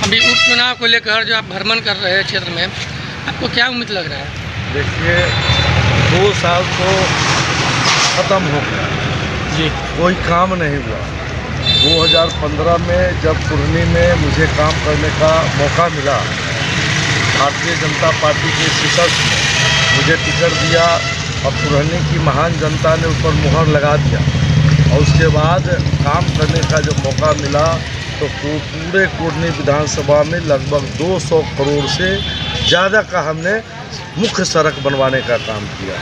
अभी उपचुनाव को लेकर जो आप भ्रमण कर रहे हैं क्षेत्र में, आपको क्या उम्मीद लग रहा है? देखिए, 2 साल तो ख़त्म हो गया जी। कोई काम नहीं हुआ। 2015 में जब कुरनी में मुझे काम करने का मौका मिला, भारतीय जनता पार्टी के शिकस्त में मुझे टिकट दिया और कुरनी की महान जनता ने ऊपर मुहर लगा दिया। और उसके बाद काम करने का जो मौका मिला तो पूरे कुरनी विधानसभा में लगभग 200 करोड़ से ज़्यादा का हमने मुख्य सड़क बनवाने का काम किया।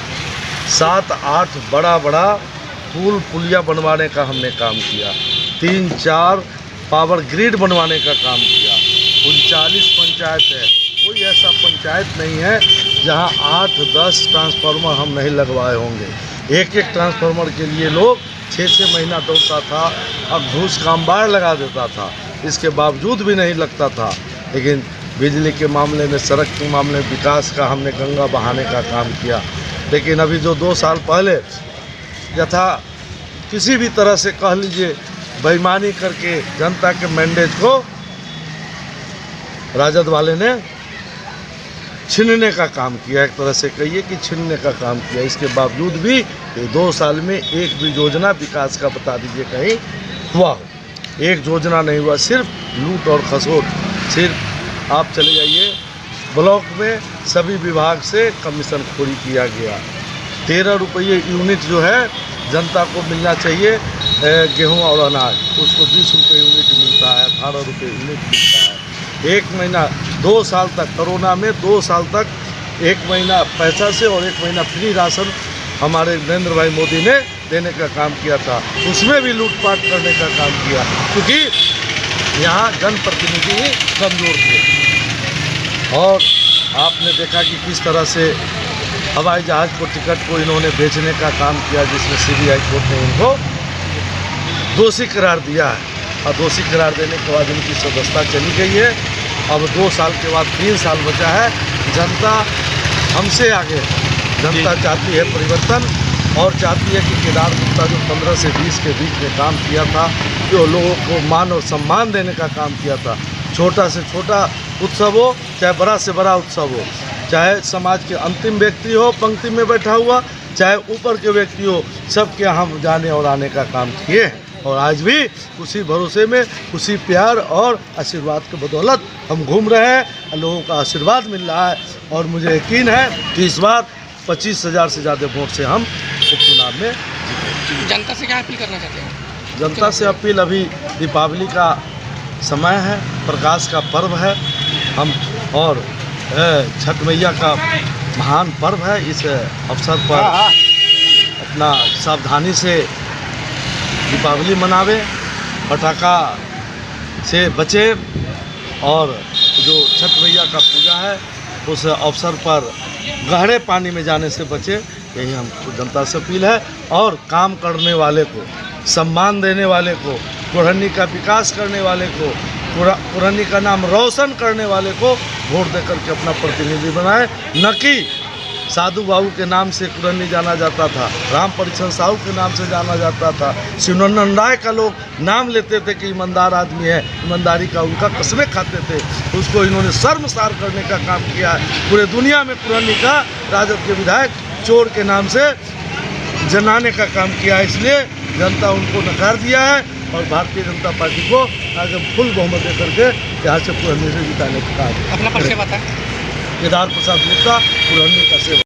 7-8 बड़ा पुल पुलिया बनवाने का हमने काम किया। 3-4 पावर ग्रिड बनवाने का काम किया। 39 पंचायत है, कोई ऐसा पंचायत नहीं है जहां 8-10 ट्रांसफार्मर हम नहीं लगवाए होंगे। एक ट्रांसफार्मर के लिए लोग 6-6 महीना दौड़ता था और घूस का अंबार लगा देता था, इसके बावजूद भी नहीं लगता था। लेकिन बिजली के मामले में, सड़क के मामले में, विकास का हमने गंगा बहाने का काम किया। लेकिन अभी जो 2 साल पहले यथा किसी भी तरह से कह लीजिए बेईमानी करके जनता के मैंडेट को राजद वाले ने छीनने का काम किया, एक तरह से कहिए कि छीनने का काम किया। इसके बावजूद भी ये 2 साल में एक भी योजना विकास का बता दीजिए कहीं हुआ हो। एक योजना नहीं हुआ, सिर्फ लूट और खसोट। सिर्फ आप चले जाइए ब्लॉक में सभी विभाग से कमीशन खोरी किया गया। 13 रुपये यूनिट जो है जनता को मिलना चाहिए गेहूं और अनाज, उसको 20 रुपये यूनिट मिलता है, 18 रुपये यूनिट मिलता है। 1 महीना 2 साल तक, कोरोना में 2 साल तक 1 महीना पैसा से और 1 महीना फ्री राशन हमारे नरेंद्र भाई मोदी ने देने का काम किया था। उसमें भी लूटपाट करने का काम किया, क्योंकि यहाँ जनप्रतिनिधि ही कमज़ोर थे। और आपने देखा कि किस तरह से हवाई जहाज़ को टिकट को इन्होंने बेचने का काम किया, जिसमें सीबीआई कोर्ट ने इनको दोषी करार दिया है। और दोषी करार देने के बाद इनकी सदस्यता चली गई है। अब 2 साल के बाद 3 साल बचा है। जनता हमसे आगे है। जनता चाहती है परिवर्तन और चाहती है कि केदार गुप्ता जो 15 से 20 के बीच में काम किया था, जो लोगों को मान और सम्मान देने का काम किया था, छोटा से छोटा उत्सव हो चाहे बड़ा से बड़ा उत्सव हो, चाहे समाज के अंतिम व्यक्ति हो पंक्ति में बैठा हुआ, चाहे ऊपर के व्यक्ति हो, सबके हम जाने और आने का काम किए हैं। और आज भी उसी भरोसे में, उसी प्यार और आशीर्वाद के बदौलत हम घूम रहे हैं। लोगों का आशीर्वाद मिल रहा है और मुझे यकीन है कि इस बार 25,000 से ज़्यादा वोट से हम उपचुनाव में जीतेंगे। जनता से क्या अपील करना चाहते हैं? जनता से अपील, अभी दीपावली का समय है, प्रकाश का पर्व है, हम और छठ मैया का महान पर्व है। इस अवसर पर अपना सावधानी से दीपावली मनावे, पटाखा से बचे और जो छठ मैया का पूजा है उस अवसर पर गहरे पानी में जाने से बचे। यही हमको जनता से अपील है। और काम करने वाले को, सम्मान देने वाले को, कुरनी का विकास करने वाले को, कुरनी का नाम रोशन करने वाले को वोट देकर के अपना प्रतिनिधि बनाए, न कि साधु बाबू के नाम से कुरनी जाना जाता था, राम परीक्षण साहू के नाम से जाना जाता था, शिवनंदन राय का लोग नाम लेते थे कि ईमानदार आदमी है, ईमानदारी का उनका कसमें खाते थे। उसको इन्होंने शर्मसार करने का काम किया है। पूरे दुनिया में कुरनी का राजद के विधायक चोर के नाम से जनाने का काम किया है। इसलिए जनता उनको नकार दिया है और भारतीय जनता पार्टी को आगे फुल बहुमत दे करके यहाँ से कुरनी से जिताने का काम। अपना परिचय बताएं। केदार प्रसाद गुप्ता, कुरनी का सेवक।